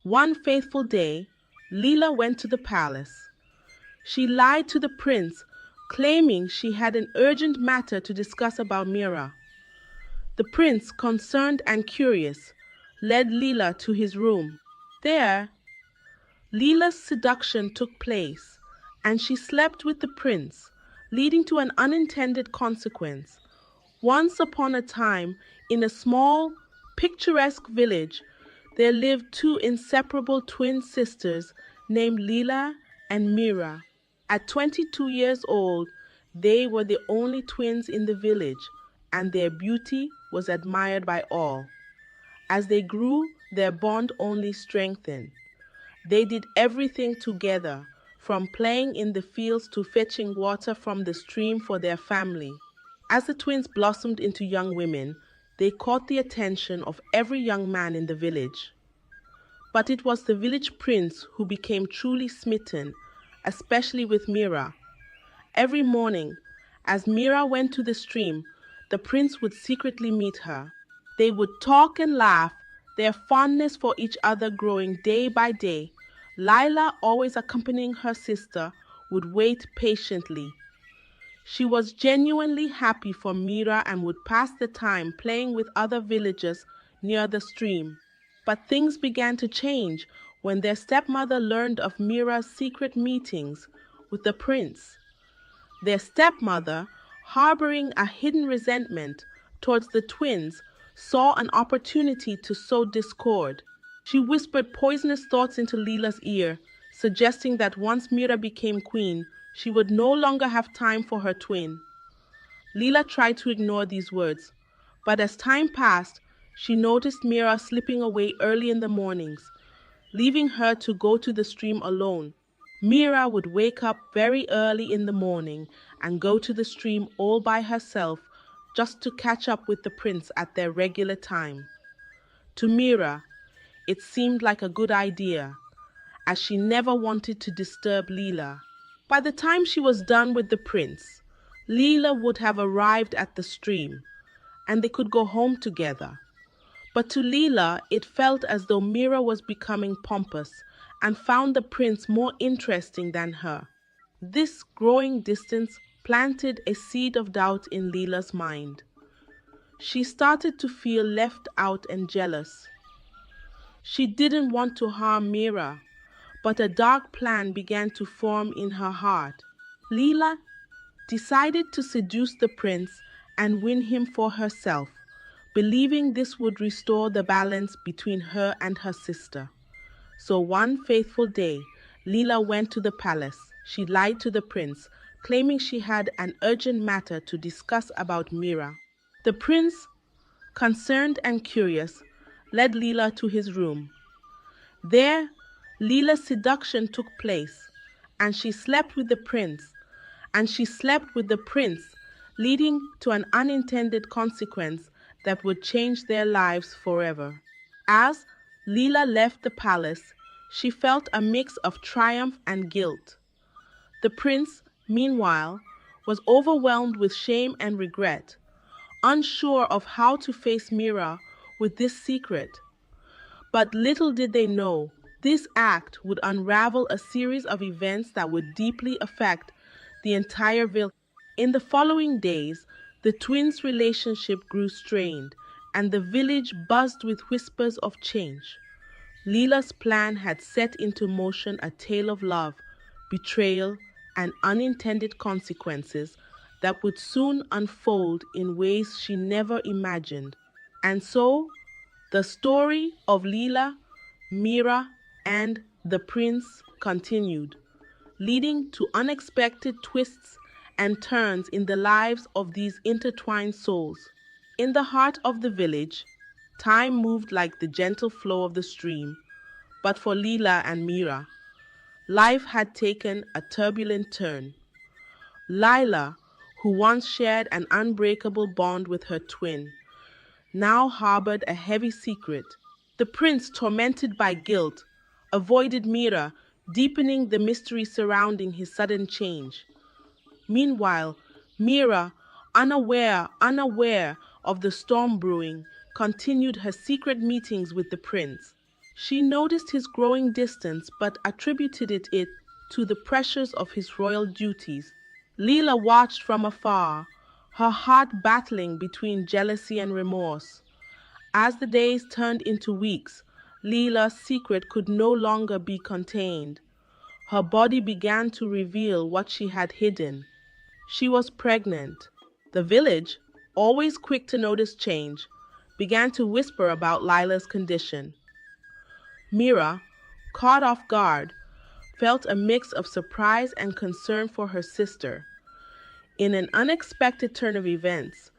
One faithful day, Leela went to the palace. She lied to the prince, claiming she had an urgent matter to discuss about Mira. The prince, concerned and curious, led Leela to his room. There, Leela's seduction took place, and she slept with the prince, leading to an unintended consequence. Once upon a time, in a small, picturesque village, there lived two inseparable twin sisters named Leela and Mira. At 22 years old, they were the only twins in the village, and their beauty was admired by all. As they grew, their bond only strengthened. They did everything together, from playing in the fields to fetching water from the stream for their family. As the twins blossomed into young women, they caught the attention of every young man in the village. But it was the village prince who became truly smitten, especially with Mira. Every morning, as Mira went to the stream, the prince would secretly meet her. They would talk and laugh, their fondness for each other growing day by day. Lila, always accompanying her sister, would wait patiently. She was genuinely happy for Mira and would pass the time playing with other villagers near the stream. But things began to change when their stepmother learned of Mira's secret meetings with the prince. Their stepmother, harboring a hidden resentment towards the twins, saw an opportunity to sow discord. She whispered poisonous thoughts into Leela's ear, suggesting that once Mira became queen, she would no longer have time for her twin. Leela tried to ignore these words, but as time passed, she noticed Mira slipping away early in the mornings, leaving her to go to the stream alone. Mira would wake up very early in the morning and go to the stream all by herself just to catch up with the prince at their regular time. To Mira, it seemed like a good idea, as she never wanted to disturb Leela. By the time she was done with the prince, Leela would have arrived at the stream, and they could go home together. But to Leela, it felt as though Mira was becoming pompous and found the prince more interesting than her. This growing distance planted a seed of doubt in Leela's mind. She started to feel left out and jealous. She didn't want to harm Mira, but a dark plan began to form in her heart. Leela decided to seduce the prince and win him for herself, believing this would restore the balance between her and her sister. So one faithful day, Leela went to the palace. She lied to the prince, claiming she had an urgent matter to discuss about Mira. The prince, concerned and curious, led Leela to his room. There, Leela's seduction took place, and she slept with the prince, leading to an unintended consequence that would change their lives forever. As Leela left the palace, she felt a mix of triumph and guilt. The prince, meanwhile, was overwhelmed with shame and regret, unsure of how to face Mira with this secret. But little did they know, this act would unravel a series of events that would deeply affect the entire village. In the following days, the twins' relationship grew strained, and the village buzzed with whispers of change. Leela's plan had set into motion a tale of love, betrayal, and unintended consequences that would soon unfold in ways she never imagined. And so, the story of Leela, Mira, and the prince continued, leading to unexpected twists and turns in the lives of these intertwined souls. In the heart of the village, time moved like the gentle flow of the stream, but for Leela and Mira, life had taken a turbulent turn. Lila, who once shared an unbreakable bond with her twin, now harbored a heavy secret. The prince, tormented by guilt, avoided Mira, deepening the mystery surrounding his sudden change. Meanwhile, Mira, unaware of the storm brewing, continued her secret meetings with the prince. She noticed his growing distance but attributed it to the pressures of his royal duties. Leela watched from afar, her heart battling between jealousy and remorse. As the days turned into weeks, Leela's secret could no longer be contained. Her body began to reveal what she had hidden. She was pregnant. The village, always quick to notice change, began to whisper about Lila's condition. Mira, caught off guard, felt a mix of surprise and concern for her sister. In an unexpected turn of events,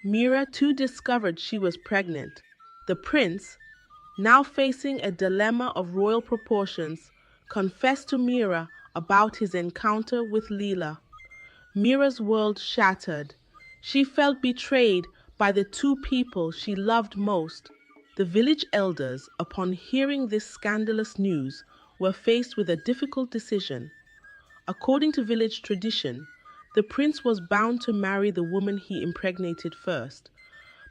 Mira too discovered she was pregnant. The prince, now facing a dilemma of royal proportions, confessed to Mira about his encounter with Leela. Mira's world shattered. She felt betrayed by the two people she loved most. The village elders, upon hearing this scandalous news, were faced with a difficult decision. According to village tradition, the prince was bound to marry the woman he impregnated first,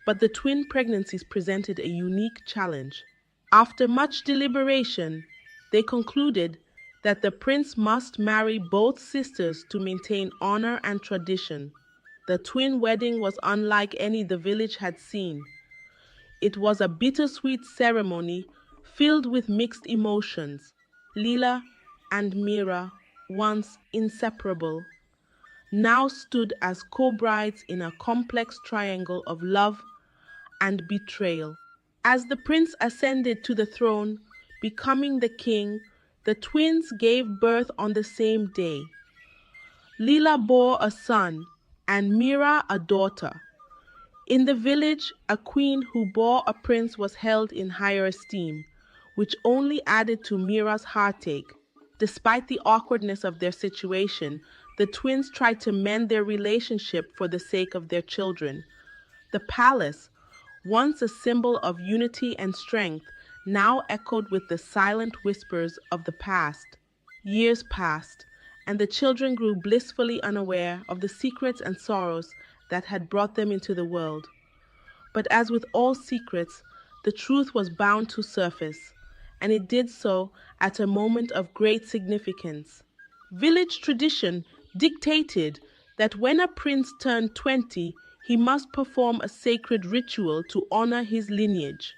but the twin pregnancies presented a unique challenge. After much deliberation, they concluded that the prince must marry both sisters to maintain honor and tradition. The twin wedding was unlike any the village had seen. It was a bittersweet ceremony filled with mixed emotions. Leela and Mira, once inseparable, now stood as co-brides in a complex triangle of love and betrayal. As the prince ascended to the throne, becoming the king, the twins gave birth on the same day. Leela bore a son and Mira a daughter. In the village, a queen who bore a prince was held in higher esteem, which only added to Mira's heartache. Despite the awkwardness of their situation, the twins tried to mend their relationship for the sake of their children. The palace, once a symbol of unity and strength, now echoed with the silent whispers of the past. Years passed, and the children grew blissfully unaware of the secrets and sorrows that had brought them into the world. But as with all secrets, the truth was bound to surface, and it did so at a moment of great significance. Village tradition dictated that when a prince turned 20, he must perform a sacred ritual to honor his lineage.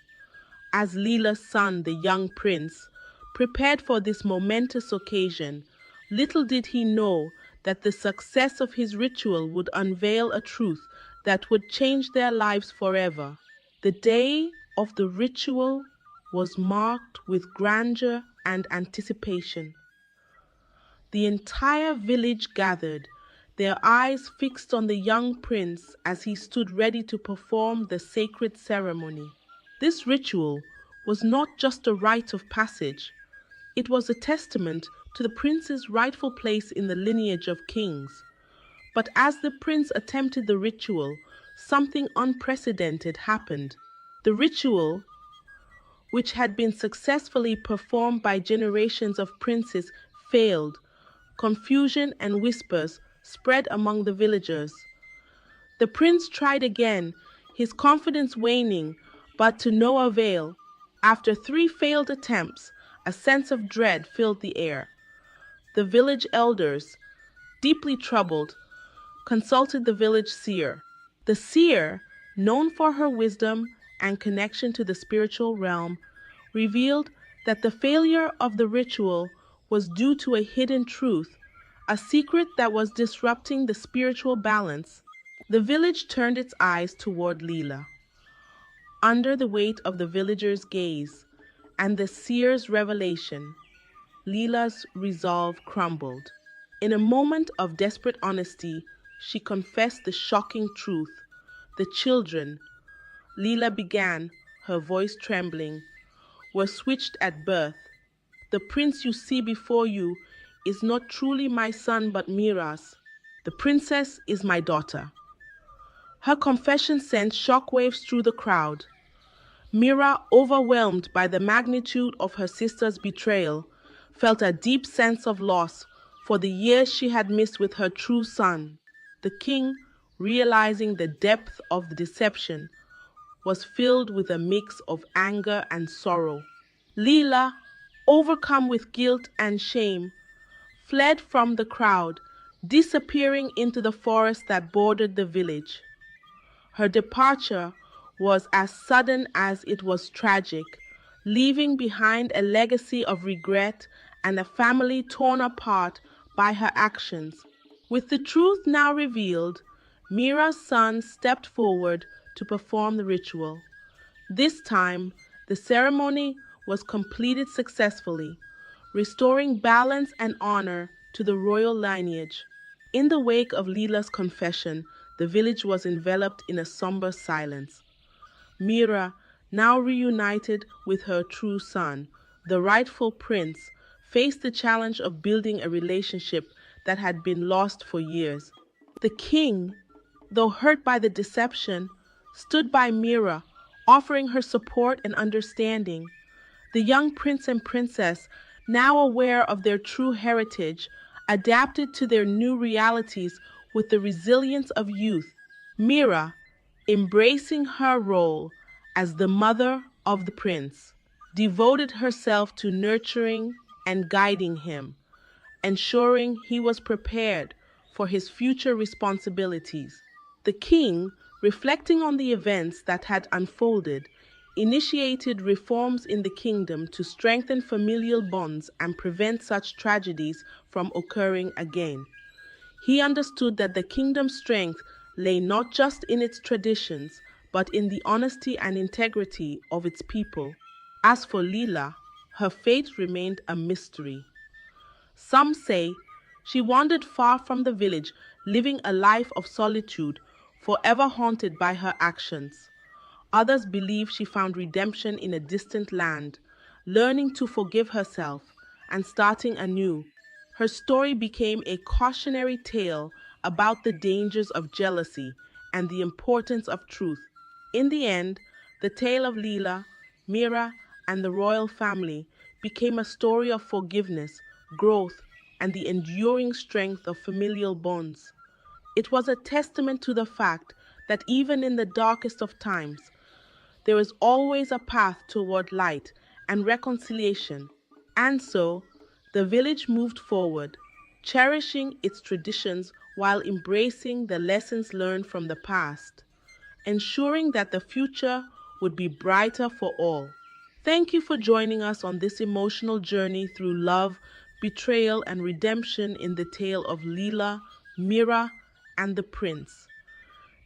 As Leela's son, the young prince, prepared for this momentous occasion, little did he know that the success of his ritual would unveil a truth that would change their lives forever. The day of the ritual was marked with grandeur and anticipation. The entire village gathered, their eyes fixed on the young prince as he stood ready to perform the sacred ceremony. This ritual was not just a rite of passage, it was a testament to the prince's rightful place in the lineage of kings. But as the prince attempted the ritual, something unprecedented happened. The ritual, which had been successfully performed by generations of princes, failed. Confusion and whispers spread among the villagers. The prince tried again, his confidence waning, but to no avail. After 3 failed attempts, a sense of dread filled the air. The village elders, deeply troubled, consulted the village seer. The seer, known for her wisdom and connection to the spiritual realm, revealed that the failure of the ritual was due to a hidden truth, a secret that was disrupting the spiritual balance. The village turned its eyes toward Leela. Under the weight of the villagers' gaze and the seer's revelation, Leela's resolve crumbled. In a moment of desperate honesty, she confessed the shocking truth. The children, Leela began, her voice trembling, were switched at birth. The prince you see before you is not truly my son but Mira's. The princess is my daughter. Her confession sent shockwaves through the crowd. Mira, overwhelmed by the magnitude of her sister's betrayal, felt a deep sense of loss for the years she had missed with her true son. The king, realizing the depth of the deception, was filled with a mix of anger and sorrow. Leela, overcome with guilt and shame, fled from the crowd, disappearing into the forest that bordered the village. Her departure was as sudden as it was tragic, leaving behind a legacy of regret and a family torn apart by her actions. With the truth now revealed, Mira's son stepped forward to perform the ritual. This time, the ceremony was completed successfully, restoring balance and honor to the royal lineage. In the wake of Leela's confession, the village was enveloped in a somber silence. Mira, now reunited with her true son, the rightful prince, faced the challenge of building a relationship that had been lost for years. The king, though hurt by the deception, stood by Mira, offering her support and understanding. The young prince and princess, now aware of their true heritage, adapted to their new realities with the resilience of youth. Mira, embracing her role as the mother of the prince, devoted herself to nurturing and guiding him, ensuring he was prepared for his future responsibilities. The king, reflecting on the events that had unfolded, initiated reforms in the kingdom to strengthen familial bonds and prevent such tragedies from occurring again. He understood that the kingdom's strength lay not just in its traditions, but in the honesty and integrity of its people. As for Leela, her fate remained a mystery. Some say she wandered far from the village, living a life of solitude, forever haunted by her actions. Others believe she found redemption in a distant land, learning to forgive herself and starting anew. Her story became a cautionary tale about the dangers of jealousy and the importance of truth. In the end, the tale of Leela, Mira, and the royal family became a story of forgiveness, growth, and the enduring strength of familial bonds. It was a testament to the fact that even in the darkest of times, there is always a path toward light and reconciliation. And so, the village moved forward, cherishing its traditions while embracing the lessons learned from the past, ensuring that the future would be brighter for all. Thank you for joining us on this emotional journey through love, betrayal, and redemption in the tale of Leela, Mira, and the Prince.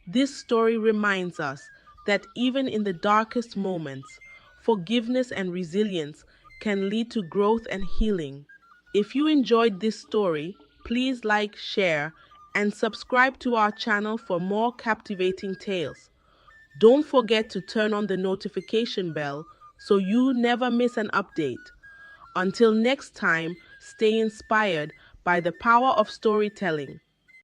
This story reminds us that even in the darkest moments, forgiveness and resilience can lead to growth and healing. If you enjoyed this story, please like, share, and subscribe to our channel for more captivating tales. Don't forget to turn on the notification bell so you never miss an update. Until next time, stay inspired by the power of storytelling.